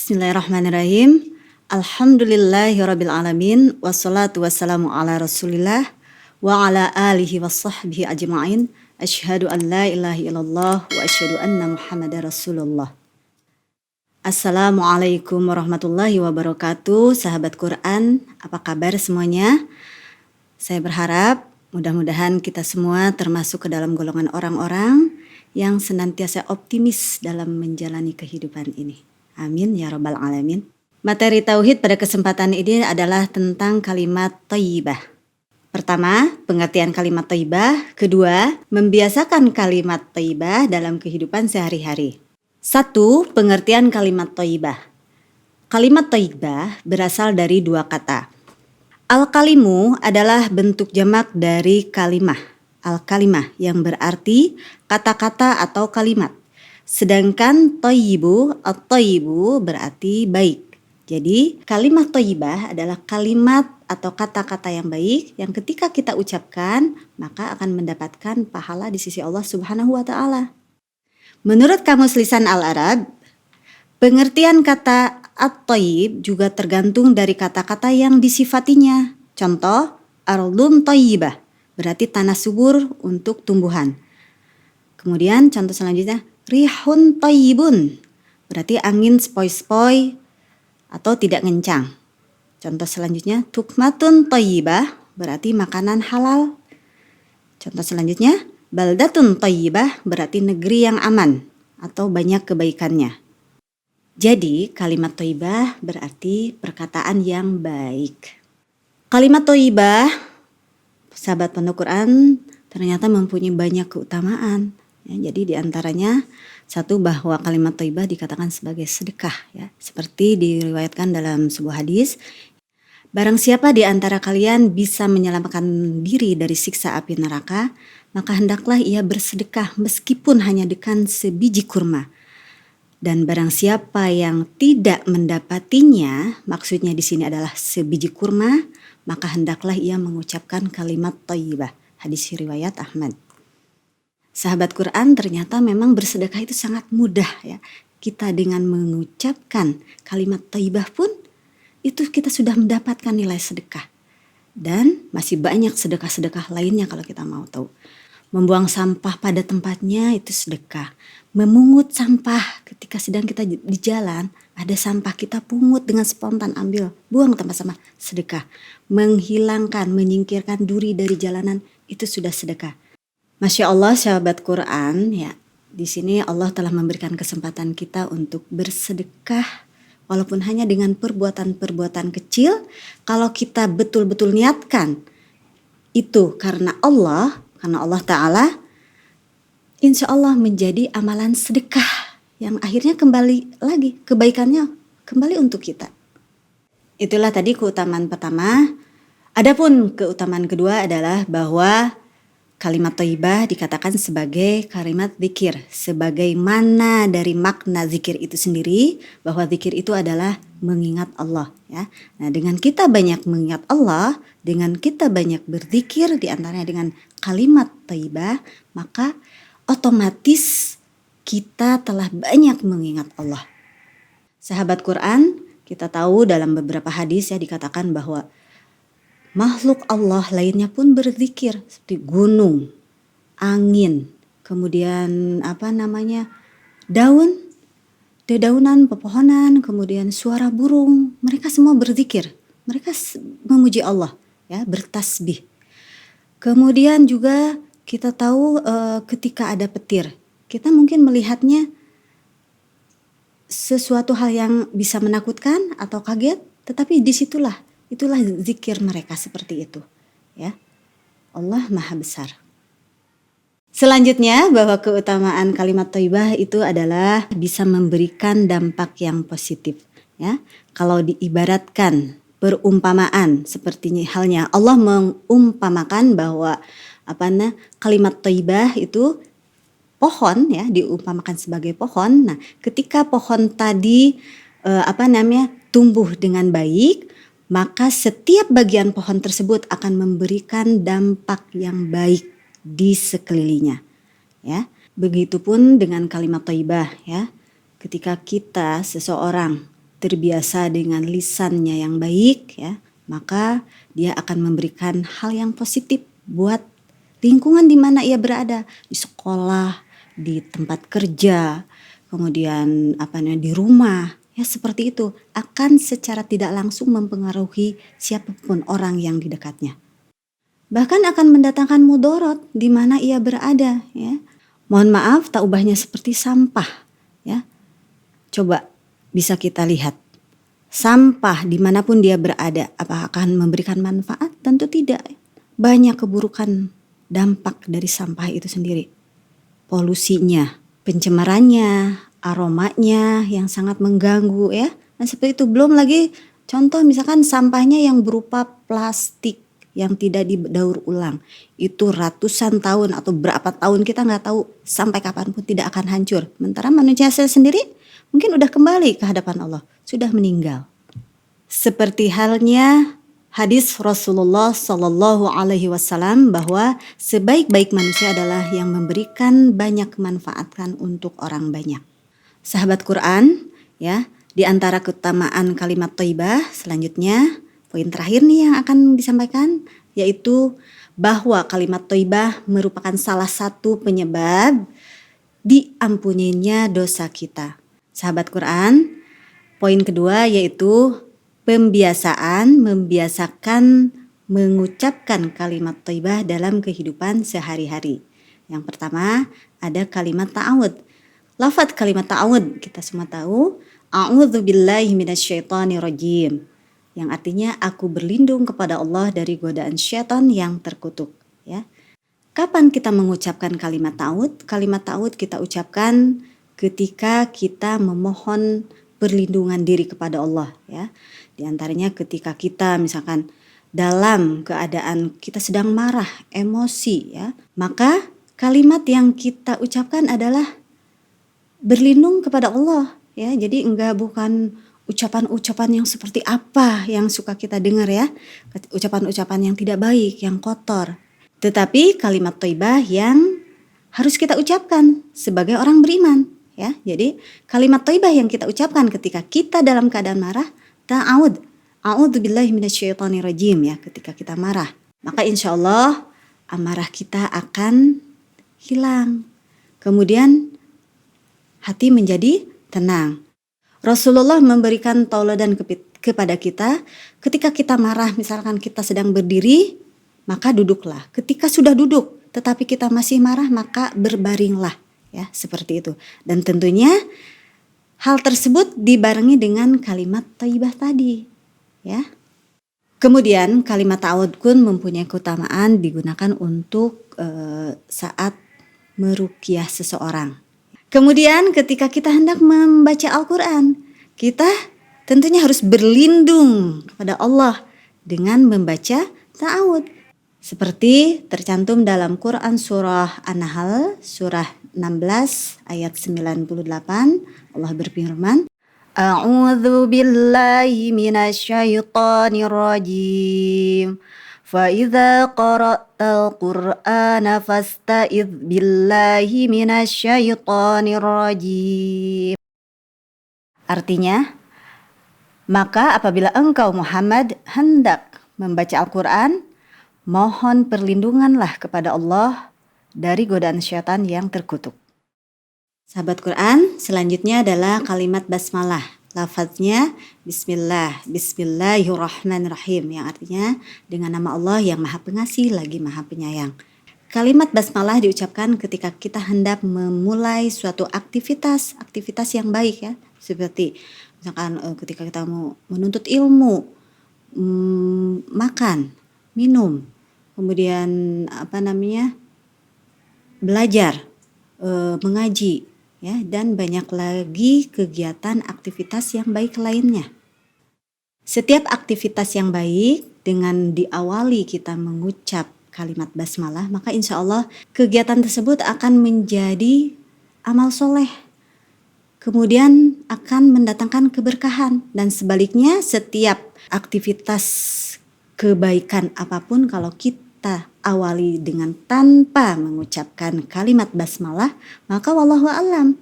Bismillahirrahmanirrahim. Alhamdulillahirrabbilalamin. Wassalatu wassalamu ala rasulillah wa ala alihi wa sahbihi ajma'in. Asyhadu an la ilaha illallah wa asyhadu anna muhammadar rasulullah. Assalamualaikum warahmatullahi wabarakatuh. Sahabat Quran, apa kabar semuanya? Saya berharap mudah-mudahan kita semua termasuk ke dalam golongan orang-orang yang senantiasa optimis dalam menjalani kehidupan ini. Amin ya rabbal alamin. Materi tauhid pada kesempatan ini adalah tentang kalimat thayyibah. Pertama, pengertian kalimat thayyibah. Kedua, membiasakan kalimat thayyibah dalam kehidupan sehari-hari. 1. Pengertian kalimat thayyibah. Kalimat thayyibah berasal dari dua kata. Al-kalimu adalah bentuk jamak dari kalimah. Al-kalimah yang berarti kata-kata atau kalimat. Sedangkan thayyibu, at-thayyibu berarti baik. Jadi kalimat thayyibah adalah kalimat atau kata-kata yang baik yang ketika kita ucapkan maka akan mendapatkan pahala di sisi Allah Subhanahu wa taala. Menurut Kamus Lisan Al-Arab, pengertian kata at-thayyib juga tergantung dari kata-kata yang disifatinya. Contoh, ardhun thayyibah berarti tanah subur untuk tumbuhan. Kemudian contoh selanjutnya, rihun thayyibun berarti angin sepoi-sepoi atau tidak ngencang. Contoh selanjutnya, tukmatun thayyibah berarti makanan halal. Contoh selanjutnya, baldatun thayyibah berarti negeri yang aman atau banyak kebaikannya. Jadi kalimat thayyibah berarti perkataan yang baik. Kalimat thayyibah, sahabat pondok Quran, ternyata mempunyai banyak keutamaan. Ya, jadi diantaranya satu, bahwa kalimat thayyibah dikatakan sebagai sedekah, ya, seperti diriwayatkan dalam sebuah hadis. Barang siapa di antara kalian bisa menyelamatkan diri dari siksa api neraka, maka hendaklah ia bersedekah meskipun hanya dengan sebiji kurma. Dan barang siapa yang tidak mendapatinya, maksudnya di sini adalah sebiji kurma, maka hendaklah ia mengucapkan kalimat thayyibah. Hadis riwayat Ahmad. Sahabat Quran, ternyata memang bersedekah itu sangat mudah, ya. Kita dengan mengucapkan kalimat thayyibah pun itu kita sudah mendapatkan nilai sedekah. Dan masih banyak sedekah-sedekah lainnya kalau kita mau tahu. Membuang sampah pada tempatnya itu sedekah. Memungut sampah ketika sedang kita di jalan, ada sampah kita pungut dengan spontan, ambil, buang tempat sampah, sedekah. Menghilangkan, menyingkirkan duri dari jalanan, itu sudah sedekah. Masya Allah, sahabat Quran, ya, di sini Allah telah memberikan kesempatan kita untuk bersedekah, walaupun hanya dengan perbuatan-perbuatan kecil. Kalau kita betul-betul niatkan itu karena Allah Ta'ala, insya Allah menjadi amalan sedekah yang akhirnya kembali lagi, kebaikannya kembali untuk kita. Itulah tadi keutamaan pertama. Adapun keutamaan kedua adalah bahwa kalimat thayyibah dikatakan sebagai kalimat zikir, sebagaimana dari makna zikir itu sendiri, bahwa zikir itu adalah mengingat Allah, ya. Nah, dengan kita banyak mengingat Allah, dengan kita banyak berzikir diantaranya dengan kalimat thayyibah, maka otomatis kita telah banyak mengingat Allah. Sahabat Quran, kita tahu dalam beberapa hadis, ya, dikatakan bahwa makhluk Allah lainnya pun berzikir, seperti gunung, angin, kemudian dedaunan, pepohonan, kemudian suara burung, mereka semua berzikir, mereka memuji Allah, ya, bertasbih. Kemudian juga kita tahu ketika ada petir, kita mungkin melihatnya sesuatu hal yang bisa menakutkan atau kaget, tetapi itulah zikir mereka seperti itu, ya. Allah Maha Besar. Selanjutnya, bahwa keutamaan kalimat thayyibah itu adalah bisa memberikan dampak yang positif, ya. Kalau diibaratkan perumpamaan seperti halnya Allah mengumpamakan bahwa kalimat thayyibah itu pohon, ya, diumpamakan sebagai pohon. Nah, ketika pohon tadi tumbuh dengan baik, maka setiap bagian pohon tersebut akan memberikan dampak yang baik di sekelilingnya, ya. Begitupun dengan kalimat thayyibah, ya. Ketika seseorang terbiasa dengan lisannya yang baik ya, maka dia akan memberikan hal yang positif buat lingkungan di mana ia berada, di sekolah, di tempat kerja, kemudian di rumah. Ya seperti itu akan secara tidak langsung mempengaruhi siapapun orang yang di dekatnya. Bahkan akan mendatangkan mudorot di mana ia berada ya. Mohon maaf tak ubahnya seperti sampah ya. Coba bisa kita lihat. Sampah dimanapun dia berada, apakah akan memberikan manfaat? Tentu tidak. Banyak keburukan dampak dari sampah itu sendiri. Polusinya, pencemarannya, aromanya yang sangat mengganggu ya. Nah seperti itu, belum lagi contoh misalkan sampahnya yang berupa plastik yang tidak didaur ulang. Itu ratusan tahun atau berapa tahun kita nggak tahu sampai kapanpun tidak akan hancur. Sementara manusia sendiri mungkin udah kembali ke hadapan Allah, sudah meninggal. Seperti halnya hadis Rasulullah Sallallahu Alaihi Wasallam bahwa sebaik-baik manusia adalah yang memberikan banyak kemanfaatan untuk orang banyak. Sahabat Quran, ya, di antara keutamaan kalimat thayyibah selanjutnya, poin terakhir nih yang akan disampaikan, yaitu bahwa kalimat thayyibah merupakan salah satu penyebab diampuninya dosa kita. Sahabat Quran, poin kedua yaitu membiasakan mengucapkan kalimat thayyibah dalam kehidupan sehari-hari. Yang pertama ada kalimat ta'awud. Lafaz kalimat ta'awud kita semua tahu, a'udzubillahi minasyaitonirrajim, yang artinya aku berlindung kepada Allah dari godaan syaitan yang terkutuk ya. Kapan kita mengucapkan kalimat ta'awud? Kalimat ta'awud kita ucapkan ketika kita memohon perlindungan diri kepada Allah ya. Di antaranya ketika kita misalkan dalam keadaan kita sedang marah, emosi ya, maka kalimat yang kita ucapkan adalah berlindung kepada Allah ya. Jadi bukan ucapan-ucapan yang seperti apa yang suka kita dengar ya, ucapan-ucapan yang tidak baik, yang kotor. Tetapi kalimat thayyibah yang harus kita ucapkan sebagai orang beriman ya. Jadi kalimat thayyibah yang kita ucapkan ketika kita dalam keadaan marah, ta'awud, a'udzubillahi minasyaitonirrajim ya, ketika kita marah. Maka insya Allah amarah kita akan hilang. Kemudian hati menjadi tenang. Rasulullah memberikan tauladan kepada kita ketika kita marah, misalkan kita sedang berdiri, maka duduklah. Ketika sudah duduk tetapi kita masih marah, maka berbaringlah ya, seperti itu. Dan tentunya hal tersebut dibarengi dengan kalimat thayyibah tadi ya. Kemudian kalimat ta'awud pun mempunyai keutamaan digunakan untuk saat meruqyah seseorang. Kemudian ketika kita hendak membaca Al-Quran, kita tentunya harus berlindung kepada Allah dengan membaca ta'awud. Seperti tercantum dalam Quran surah An-Nahl, surah 16 ayat 98, Allah berfirman, A'udzu billahi minasyaitonir rajim. فَإِذَا قَرَأْتَ الْقُرْآنَ فَاسْتَعِذْ بِاللَّهِ مِنَ الشَّيْطَانِ الرَّجِيمِ. Artinya, maka apabila engkau Muhammad hendak membaca Al-Quran, mohon perlindunganlah kepada Allah dari godaan syaitan yang terkutuk. Sahabat Quran, selanjutnya adalah kalimat basmalah. Lafaznya Bismillah, Bismillahirrahmanirrahim, yang artinya dengan nama Allah yang Maha Pengasih lagi Maha Penyayang. Kalimat basmalah diucapkan ketika kita hendak memulai suatu aktivitas yang baik ya, seperti misalkan ketika kita mau menuntut ilmu, makan, minum, kemudian belajar, mengaji ya, dan banyak lagi kegiatan aktivitas yang baik lainnya. Setiap aktivitas yang baik dengan diawali kita mengucap kalimat basmalah, maka insya Allah kegiatan tersebut akan menjadi amal soleh, kemudian akan mendatangkan keberkahan. Dan sebaliknya, setiap aktivitas kebaikan apapun kalau kita awali dengan tanpa mengucapkan kalimat basmalah, maka wallahu a'lam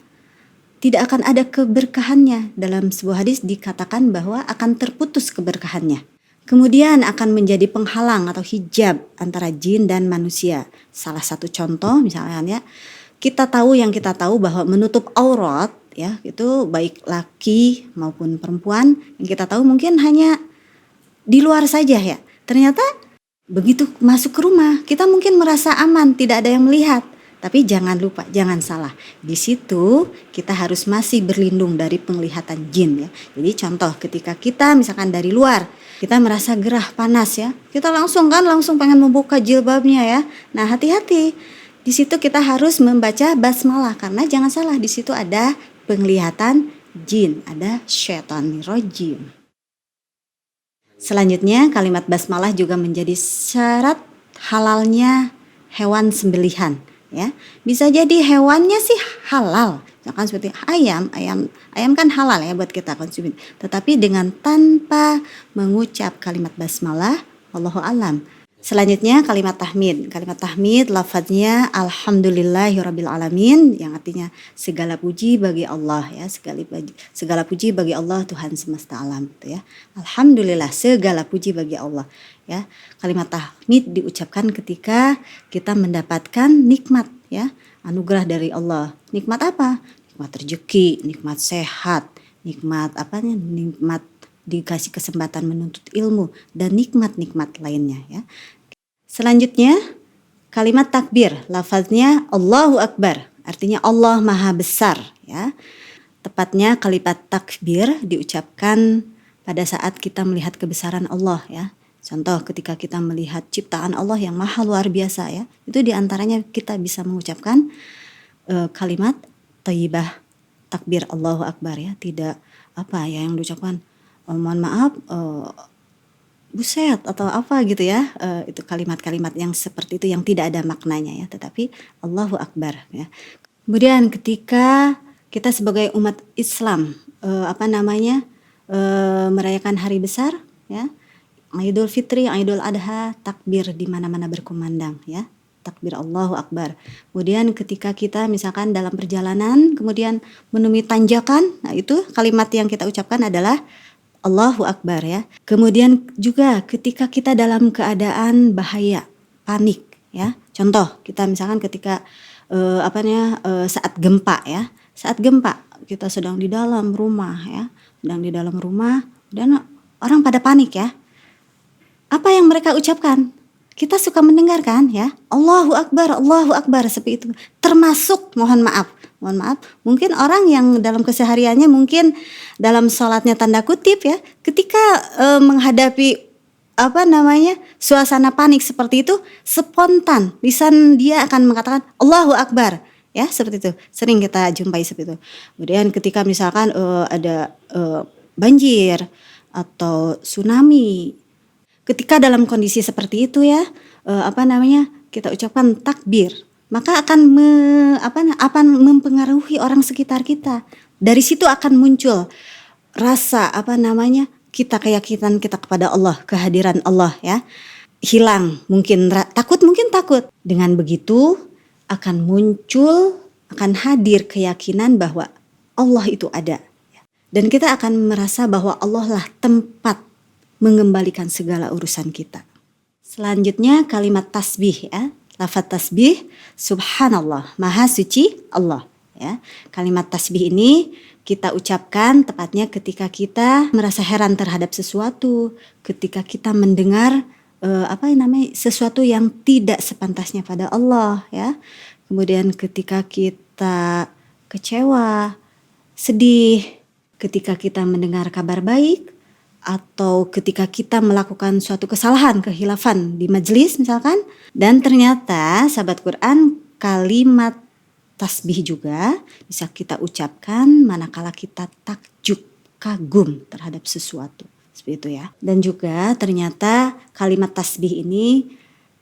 tidak akan ada keberkahannya. Dalam sebuah hadis dikatakan bahwa akan terputus keberkahannya. Kemudian akan menjadi penghalang atau hijab antara jin dan manusia. Salah satu contoh misalnya, kita tahu bahwa menutup aurat ya itu baik laki maupun perempuan, yang kita tahu mungkin hanya di luar saja ya. Ternyata begitu masuk ke rumah kita mungkin merasa aman, tidak ada yang melihat. Tapi jangan lupa, jangan salah. Di situ kita harus masih berlindung dari penglihatan jin ya. Jadi contoh ketika kita misalkan dari luar, kita merasa gerah panas ya. Kita langsung pengen membuka jilbabnya ya. Nah, hati-hati. Di situ kita harus membaca basmalah karena jangan salah, di situ ada penglihatan jin, ada syaitanir rajim. Selanjutnya kalimat basmalah juga menjadi syarat halalnya hewan sembelihan. Ya, bisa jadi hewannya sih halal, misalkan seperti ayam kan halal ya buat kita konsumsi. Tetapi dengan tanpa mengucap kalimat basmalah, Allahu alam. Selanjutnya kalimat tahmid lafadznya alhamdulillahirabbil alamin, yang artinya segala puji bagi Allah ya, segala puji bagi Allah Tuhan semesta alam gitu ya. Alhamdulillah, segala puji bagi Allah ya. Kalimat tahmid diucapkan ketika kita mendapatkan nikmat ya, anugerah dari Allah. Nikmat apa? Nikmat rezeki, nikmat sehat, nikmat dikasih kesempatan menuntut ilmu dan nikmat-nikmat lainnya ya. Selanjutnya kalimat takbir, lafaznya Allahu Akbar, artinya Allah Maha Besar ya. Tepatnya kalimat takbir diucapkan pada saat kita melihat kebesaran Allah ya. Contoh ketika kita melihat ciptaan Allah yang maha luar biasa ya, itu diantaranya kita bisa mengucapkan kalimat thayyibah takbir Allahu Akbar ya. Tidak yang diucapkan mohon maaf buset atau apa gitu ya, itu kalimat-kalimat yang seperti itu yang tidak ada maknanya ya, tetapi Allahu Akbar ya. Kemudian ketika kita sebagai umat Islam merayakan hari besar ya, Idul Fitri, Idul Adha, takbir di mana-mana berkumandang ya, takbir Allahu Akbar. Kemudian ketika kita misalkan dalam perjalanan kemudian menemui tanjakan, nah itu kalimat yang kita ucapkan adalah Allahu Akbar ya. Kemudian juga ketika kita dalam keadaan bahaya, panik ya. Contoh kita misalkan ketika saat gempa ya. Saat gempa kita sedang di dalam rumah ya. Dan orang pada panik ya. Apa yang mereka ucapkan? Kita suka mendengarkan ya. Allahu Akbar seperti itu. Termasuk mohon maaf, mungkin orang yang dalam kesehariannya mungkin dalam sholatnya tanda kutip ya, ketika menghadapi suasana panik seperti itu, spontan lisan dia akan mengatakan Allahu Akbar ya, seperti itu. Sering kita jumpai seperti itu. Kemudian ketika misalkan ada banjir atau tsunami, ketika dalam kondisi seperti itu ya, kita ucapkan takbir, maka akan mempengaruhi orang sekitar kita. Dari situ akan muncul rasa kita keyakinan kita kepada Allah, kehadiran Allah ya. Hilang mungkin takut. Dengan begitu akan hadir keyakinan bahwa Allah itu ada. Dan kita akan merasa bahwa Allah lah tempat mengembalikan segala urusan kita. Selanjutnya kalimat tasbih ya. Lafaz tasbih, subhanallah, maha suci Allah ya. Kalimat tasbih ini kita ucapkan tepatnya ketika kita merasa heran terhadap sesuatu, ketika kita mendengar sesuatu yang tidak sepantasnya pada Allah ya. Kemudian ketika kita kecewa, sedih, ketika kita mendengar kabar baik, atau ketika kita melakukan suatu kesalahan, kehilafan di majelis misalkan, dan ternyata sahabat Quran kalimat tasbih juga bisa kita ucapkan manakala kita takjub, kagum terhadap sesuatu, seperti itu ya. Dan juga ternyata kalimat tasbih ini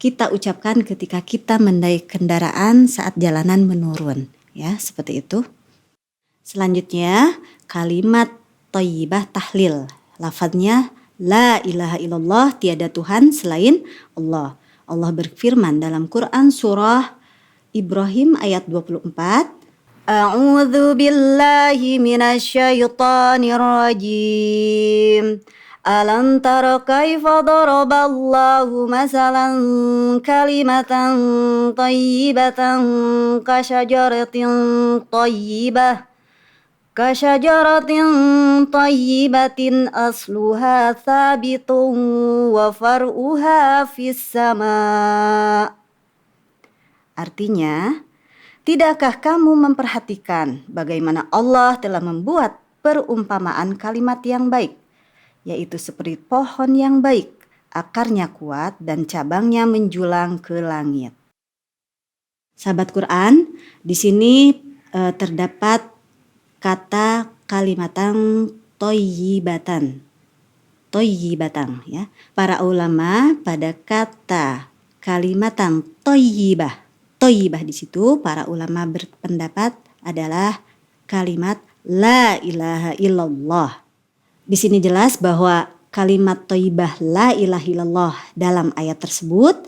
kita ucapkan ketika kita menaiki kendaraan saat jalanan menurun ya, seperti itu. Selanjutnya kalimat thayyibah tahlil. Lafadznya la ilaha illallah, tiada Tuhan selain Allah. Allah berfirman dalam Quran surah Ibrahim ayat 24, A'udzu billahi minasyaitonir rajim. Alam tara kaifa daraballahu masalan kalimatan thayyibatan kasyajaratin thayyibatin asluha thabitun wa far'uha fis sama. Artinya, tidakkah kamu memperhatikan bagaimana Allah telah membuat perumpamaan kalimat yang baik, yaitu seperti pohon yang baik, akarnya kuat dan cabangnya menjulang ke langit. Sahabat Quran, di sini terdapat kata kalimatan toyibatan. Toyibatan ya. Para ulama pada kata kalimatan toyibah. Toyibah di situ para ulama berpendapat adalah kalimat la ilaha illallah. Di sini jelas bahwa kalimat toyibah la ilaha illallah dalam ayat tersebut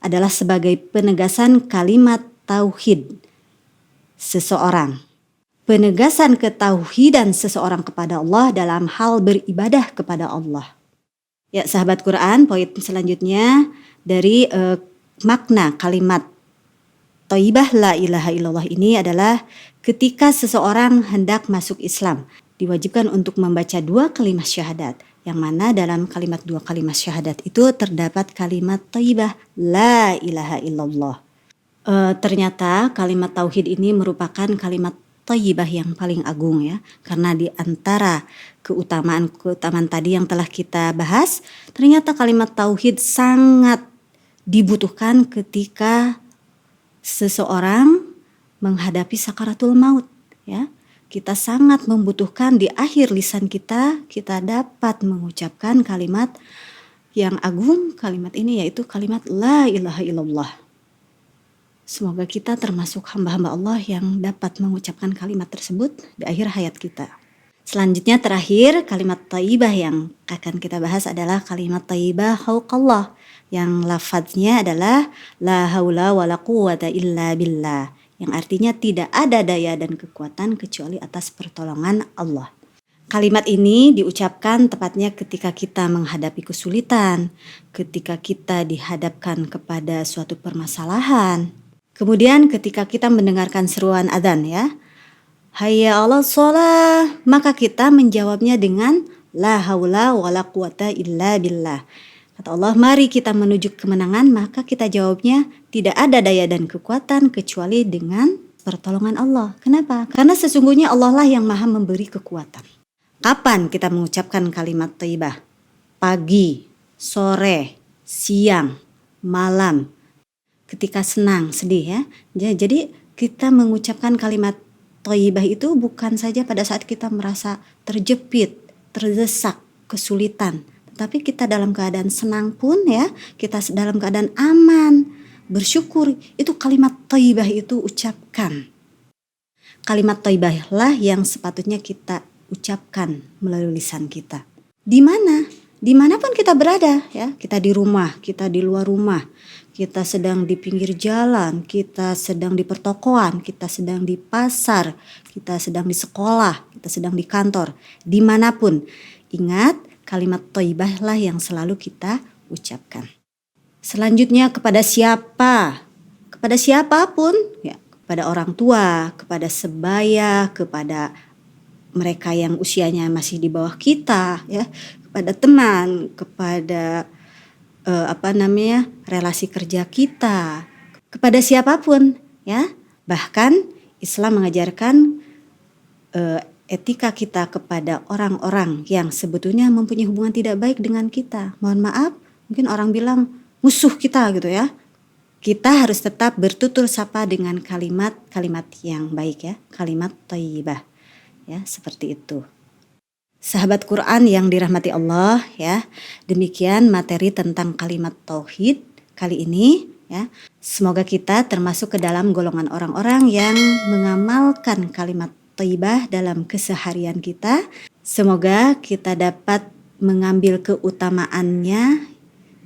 adalah sebagai penegasan kalimat tauhid seseorang. Penegasan ketauhidan seseorang kepada Allah dalam hal beribadah kepada Allah. Ya, sahabat Quran, poin selanjutnya dari makna kalimat Thayyibah la ilaha illallah ini adalah ketika seseorang hendak masuk Islam, diwajibkan untuk membaca 2 kalimat syahadat. Yang mana dalam kalimat 2 kalimat syahadat itu terdapat kalimat Thayyibah la ilaha illallah. Ternyata kalimat tauhid ini merupakan kalimat Thayyibah yang paling agung ya. Karena di antara keutamaan tadi yang telah kita bahas, ternyata kalimat tauhid sangat dibutuhkan ketika seseorang menghadapi sakaratul maut ya. Kita sangat membutuhkan di akhir lisan kita dapat mengucapkan kalimat yang agung. Kalimat ini yaitu kalimat la ilaha illallah. Semoga kita termasuk hamba-hamba Allah yang dapat mengucapkan kalimat tersebut di akhir hayat kita. Selanjutnya terakhir kalimat thayyibah yang akan kita bahas adalah kalimat thayyibah hauqallah, yang lafadznya adalah la haula wala quwwata illa billah, yang artinya tidak ada daya dan kekuatan kecuali atas pertolongan Allah. Kalimat ini diucapkan tepatnya ketika kita menghadapi kesulitan, ketika kita dihadapkan kepada suatu permasalahan. Kemudian ketika kita mendengarkan seruan adzan ya, hayya 'alas shalah, maka kita menjawabnya dengan la haula wala quwwata illa billah. Kata Allah, mari kita menuju kemenangan, maka kita jawabnya tidak ada daya dan kekuatan kecuali dengan pertolongan Allah. Kenapa? Karena sesungguhnya Allah lah yang maha memberi kekuatan. Kapan kita mengucapkan kalimat thayyibah? Pagi, sore, siang, malam, ketika senang, sedih ya. Jadi kita mengucapkan kalimat thayyibah itu bukan saja pada saat kita merasa terjepit, terdesak, kesulitan. Tapi kita dalam keadaan senang pun ya, kita dalam keadaan aman, bersyukur, itu kalimat thayyibah itu ucapkan. Kalimat thayyibah lah yang sepatutnya kita ucapkan melalui lisan kita. Di mana? Dimanapun kita berada ya, kita di rumah, kita di luar rumah, kita sedang di pinggir jalan, kita sedang di pertokoan, kita sedang di pasar, kita sedang di sekolah, kita sedang di kantor, dimanapun. Ingat, kalimat thayyibah lah yang selalu kita ucapkan. Selanjutnya kepada siapa? Kepada siapapun, ya, kepada orang tua, kepada sebaya, kepada mereka yang usianya masih di bawah kita, ya, kepada teman, kepada relasi kerja kita, kepada siapapun, ya. Bahkan Islam mengajarkan etika kita kepada orang-orang yang sebetulnya mempunyai hubungan tidak baik dengan kita. Mohon maaf, mungkin orang bilang musuh kita gitu ya. Kita harus tetap bertutur sapa dengan kalimat-kalimat yang baik ya, kalimat thayyibah. Ya, seperti itu. Sahabat Quran yang dirahmati Allah ya. Demikian materi tentang kalimat tauhid kali ini ya. Semoga kita termasuk ke dalam golongan orang-orang yang mengamalkan kalimat thayyibah dalam keseharian kita. Semoga kita dapat mengambil keutamaannya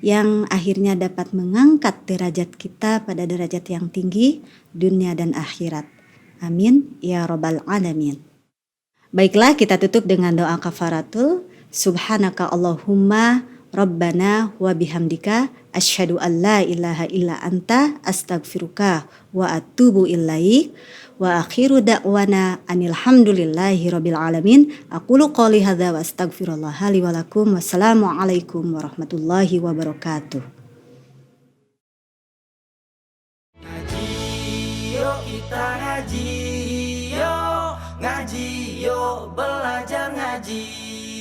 yang akhirnya dapat mengangkat derajat kita pada derajat yang tinggi dunia dan akhirat. Amin ya rabbal alamin. Baiklah, kita tutup dengan doa kafaratul. Subhanaka Allahumma Rabbana wa bihamdika asyhadu an la ilaha illa anta astaghfiruka wa atubu ilaik wa akhiru da'wana anil hamdulillahi rabbil alamin. Aqulu qouli hadza wa astaghfirullah li wa lakum. Wassalamualaikum warahmatullahi wabarakatuh. Ngaji yuk kita ngaji, yuk ngaji, yuk belajar ngaji.